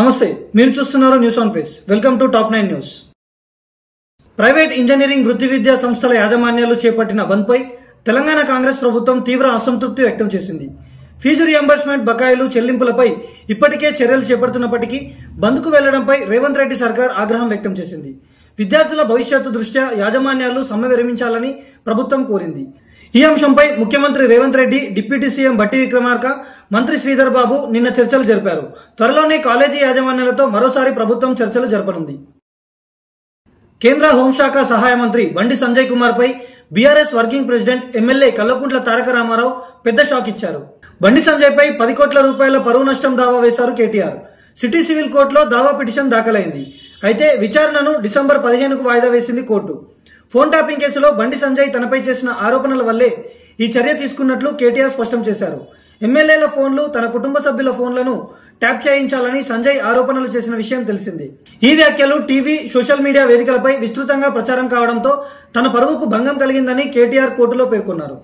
నమస్తే, మీరు చూస్తున్నారు news on face. Welcome to top 9 news. Private engineering వృత్తి విద్యా సంస్థల యాజమాన్యాలు చేపట్టిన బంద్పై తెలంగాణ కాంగ్రెస్ ప్రభుత్వం తీవ్ర అసంతృప్తి వ్యక్తం చేసింది. ఫీజు రియంబర్స్మెంట్ బకాయిలు చెల్లింపులపై ఇప్పటికే చర్యలు చేపడుతున్నప్పటికీ బంద్కు వెళ్లడంపై రేవంత్ రెడ్డి సర్కార్ ఆగ్రహం వ్యక్తం చేసింది. విద్యార్థుల భవిష్యత్తు దృష్ట్యా యాజమాన్యాలు సమ్మె విరమించాలని ప్రభుత్వం కోరింది. ఈ అంశంపై ముఖ్యమంత్రి రేవంత్ రెడ్డి, డిప్యూటీ సీఎం బట్టి విక్రమార్క, మంత్రి శ్రీధర్ బాబు నిన్న చర్చలు జరిపారు. త్వరలోనే కాలేజీ యాజమాన్యాలతో మరోసారి ప్రభుత్వం చర్చలు జరపనుంది. కేంద్ర హోంశాఖ సహాయ మంత్రి బండి సంజయ్ కుమార్ పై BRS working president MLA Kalvakuntla Taraka Rama Rao పెద్ద షాక్ ఇచ్చారు. బండి సంజయ్ పై 10 కోట్ల రూపాయల పరువు నష్టం దావా వేశారు కేటీఆర్. సిటీ సివిల్ కోర్టులో దావా పిటిషన్ దాఖలైంది. అయితే విచారణను డిసెంబర్ 15కు వాయిదా వేసింది కోర్టు. ఫోన్ ట్యాపింగ్ కేసులో బండి సంజయ్ తనపై చేసిన ఆరోపణల వల్లే ఈ చర్య తీసుకున్నట్లు కేటీఆర్ స్పష్టం చేశారు. ఎమ్మెల్యేల ఫోన్లు, తన కుటుంబ సభ్యుల ఫోన్లను ట్యాప్ చేయించాలని సంజయ్ ఆరోపణలు చేసిన విషయం తెలిసింది. ఈ వ్యాఖ్యలు టీవీ, సోషల్ మీడియా వేదికలపై విస్తృతంగా ప్రచారం కావడంతో తన పరువుకు భంగం కలిగిందని కేటీఆర్ కోర్టులో పేర్కొన్నారు.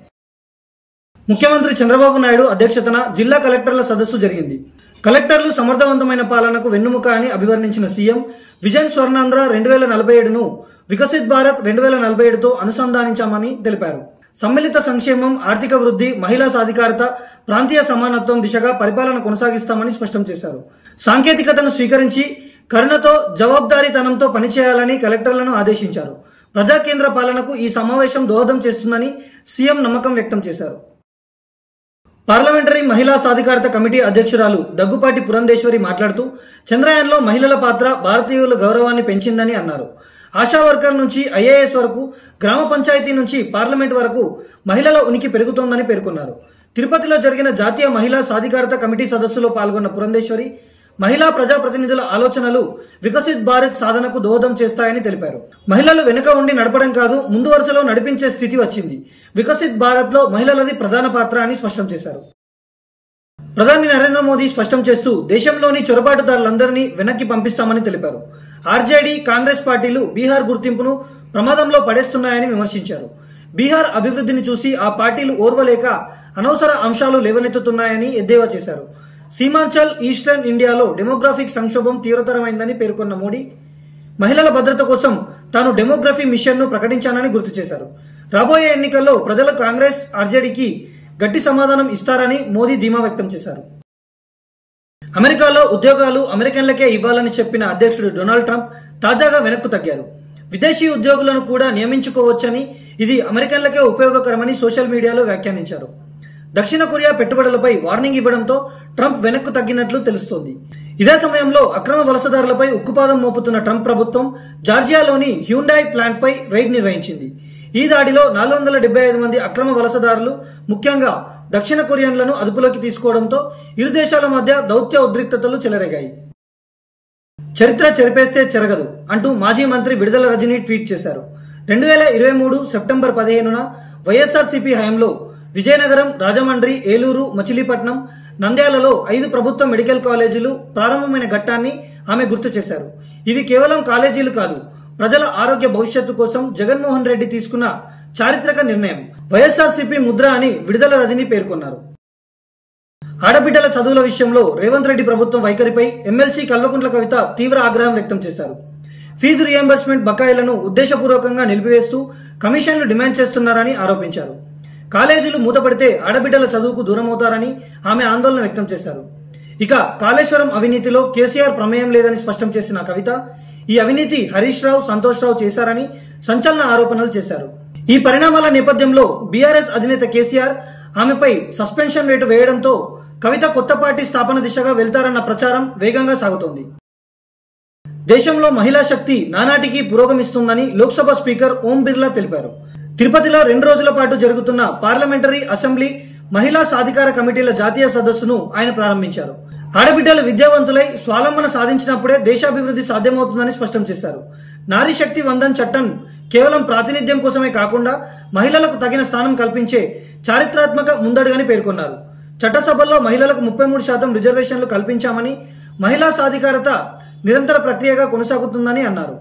ముఖ్యమంత్రి చంద్రబాబు నాయుడు అధ్యక్షతన జిల్లా కలెక్టర్ల సదస్సు జరిగింది. కలెక్టర్లు సమర్థవంతమైన పాలనకు వెన్నుముక అని అభివర్ణించిన సీఎం విజన్ స్వర్ణాంధ్ర 2047ను వికసిత్ భారత్ 2047తో అనుసంధానించామని తెలిపారు. సమ్మిళిత సంక్షేమం, ఆర్థిక వృద్ధి, మహిళా సాధికారత, ప్రాంతీయ సమానత్వం దిశగా పరిపాలన కొనసాగిస్తామని స్పష్టం చేశారు. సాంకేతికతను స్వీకరించి కరుణతో, జవాబుదారీతనంతో పనిచేయాలని కలెక్టర్లను ఆదేశించారు. ప్రజా కేంద్ర పాలనకు ఈ సమావేశం దోహదం చేస్తుందని సీఎం నమ్మకం వ్యక్తం చేశారు. పార్లమెంటరీ మహిళా సాధికారత కమిటీ అధ్యక్షురాలు దగ్గుపాటి పురంధేశ్వరి మాట్లాడుతూ చంద్రయాన్లో మహిళల పాత్ర భారతీయుల గౌరవాన్ని పెంచిందని అన్నారు. ఆశా వర్కర్ నుంచి ఐఏఎస్ వరకు, గ్రామ పంచాయతీ నుంచి పార్లమెంట్ వరకు మహిళల ఉనికి పెరుగుతోందని పేర్కొన్నారు. తిరుపతిలో జరిగిన జాతీయ మహిళా సాధికారత కమిటీ సదస్సులో పాల్గొన్న పురంధేశ్వరి మహిళా ప్రజాప్రతినిధుల ఆలోచనలు వికసిత్ భారత్ సాధనకు దోహదం చేస్తాయని తెలిపారు. మహిళలు వెనుక ఉండి నడపడం కాదు, ముందు వరుసలో నడిపించే స్థితి వచ్చింది. వికసిత్ భారత్ లో మహిళలది ప్రధాన పాత్ర అని స్పష్టం చేశారు. ప్రధాని నరేంద్ర మోదీ స్పష్టం చేస్తూ దేశంలోని చొరబాటుదారులందరినీ వెనక్కి పంపిస్తామని తెలిపారు. ఆర్జేడీ, కాంగ్రెస్ పార్టీలు బీహార్ గుర్తింపును ప్రమాదంలో పడేస్తున్నాయని విమర్శించారు. బీహార్ అభివృద్ధిని చూసి ఆ పార్టీలు ఓర్వలేక అనవసర అంశాలు లేవనెత్తుతున్నాయని ఎద్దేవా చేశారు. సీమాంచల్, ఈస్టర్న్ ఇండియాలో డెమోగ్రాఫిక్ సంక్షోభం తీవ్రతరమైందని పేర్కొన్న మోడీ మహిళల భద్రత కోసం తాను డెమోగ్రఫీ మిషన్ను ప్రకటించానని గుర్తు చేశారు. రాబోయే ఎన్నికల్లో ప్రజలు కాంగ్రెస్, ఆర్జేడీకి గట్టి సమాధానం ఇస్తారని మోదీ ధీమా వ్యక్తం చేశారు. అమెరికాలో ఉద్యోగాలు అమెరికన్లకే ఇవ్వాలని చెప్పిన అధ్యక్షుడు డొనాల్డ్ ట్రంప్ తాజాగా వెనక్కు తగ్గారు. విదేశీ ఉద్యోగులను కూడా నియమించుకోవచ్చని, ఇది అమెరికన్లకే ఉపయోగకరమని సోషల్ మీడియాలో వ్యాఖ్యానించారు. దక్షిణ కొరియా పెట్టుబడులపై వార్నింగ్ ఇవ్వడంతో ట్రంప్ వెనక్కు తగ్గినట్లు తెలుస్తోంది. ఇదే సమయంలో అక్రమ వలసదారులపై ఉక్కుపాదం మోపుతున్న ట్రంప్ ప్రభుత్వం జార్జియాలోని హ్యుండాయ్ ప్లాంట్ పై రైడ్ నిర్వహించింది. ఈ దాడిలో 475 మంది అక్రమ వలసదారులు, ముఖ్యంగా దక్షిణ కొరియన్లను అదుపులోకి తీసుకోవడంతో ఇరు దేశాల మధ్య దౌత్య ఉద్రిక్తతలు చెలరేగాయి. చరిత్ర చెరిపేస్తే చెరగదు అంటూ మాజీ మంత్రి విడుదల రజనీ ట్వీట్ చేశారు. 2023 సెప్టెంబర్ 15న వైఎస్ఆర్సీపీ హయాంలో విజయనగరం, రాజమండ్రి, ఏలూరు, మచిలీపట్నం, నంద్యాలలో 5 ప్రభుత్వ మెడికల్ కాలేజీలు ప్రారంభమైన ఘట్టాన్ని ఆమె గుర్తు చేశారు. ఇవి కేవలం కాలేజీలు కాదు, ప్రజల ఆరోగ్య భవిష్యత్తు కోసం జగన్మోహన్ రెడ్డి తీసుకున్న చారిత్రక నిర్ణయం, వైఎస్ఆర్సీపీ ముద్ర అని విడుదల రజనీ పేర్కొన్నారు. ఆడబిడ్డల చదువుల విషయంలో రేవంత్ రెడ్డి ప్రభుత్వం వైఖరిపై ఎమ్మెల్సీ కల్వకుంట్ల కవిత తీవ్ర ఆగ్రహం వ్యక్తం చేశారు. ఫీజు రియంబర్స్మెంట్ బకాయిలను ఉద్దేశపూర్వకంగా నిలిపివేస్తూ కమిషన్లు డిమాండ్ చేస్తున్నారని ఆరోపించారు. కాలేజీలు మూతపడితే ఆడబిడ్డల చదువుకు దూరమవుతారని ఆమె ఆందోళన వ్యక్తం చేశారు. ఇక కాళేశ్వరం అవినీతిలో కేసీఆర్ ప్రమేయం లేదని స్పష్టం చేసిన కవిత ఈ అవినీతి హరీష్ రావు, సంతోష్ రావు చేశారని సంచలన ఆరోపణలు చేశారు. ఈ పరిణామాల నేపథ్యంలో బీఆర్ఎస్ అధినేత కేసీఆర్ ఆమెపై సస్పెన్షన్ వేటు వేయడంతో కవిత కొత్త పార్టీ స్థాపన దిశగా వెళ్తారన్న ప్రచారం వేగంగా సాగుతోంది. దేశంలో మహిళా శక్తి నానాటికి పురోగమిస్తుందని లోక్సభ స్పీకర్ ఓం బిర్లా తెలిపారు. తిరుపతిలో 2 రోజుల పాటు జరుగుతున్న పార్లమెంటరీ అసెంబ్లీ మహిళా సాధికార కమిటీల జాతీయ సదస్సును ఆయన ప్రారంభించారు. ఆడబిడ్డలు విద్యావంతులై స్వాలంబన సాధించినప్పుడే దేశాభివృద్ధి సాధ్యమవుతుందని స్పష్టం చేశారు. నారీ శక్తి వందన్ చట్టం కేవలం ప్రాతినిధ్యం కోసమే కాకుండా మహిళలకు తగిన స్థానం కల్పించే చారిత్రాత్మక ముందడుగని పేర్కొన్నారు. చట్టసభల్లో మహిళలకు 33% రిజర్వేషన్లు కల్పించామని, మహిళా సాధికారత నిరంతర ప్రక్రియగా కొనసాగుతుందని అన్నారు.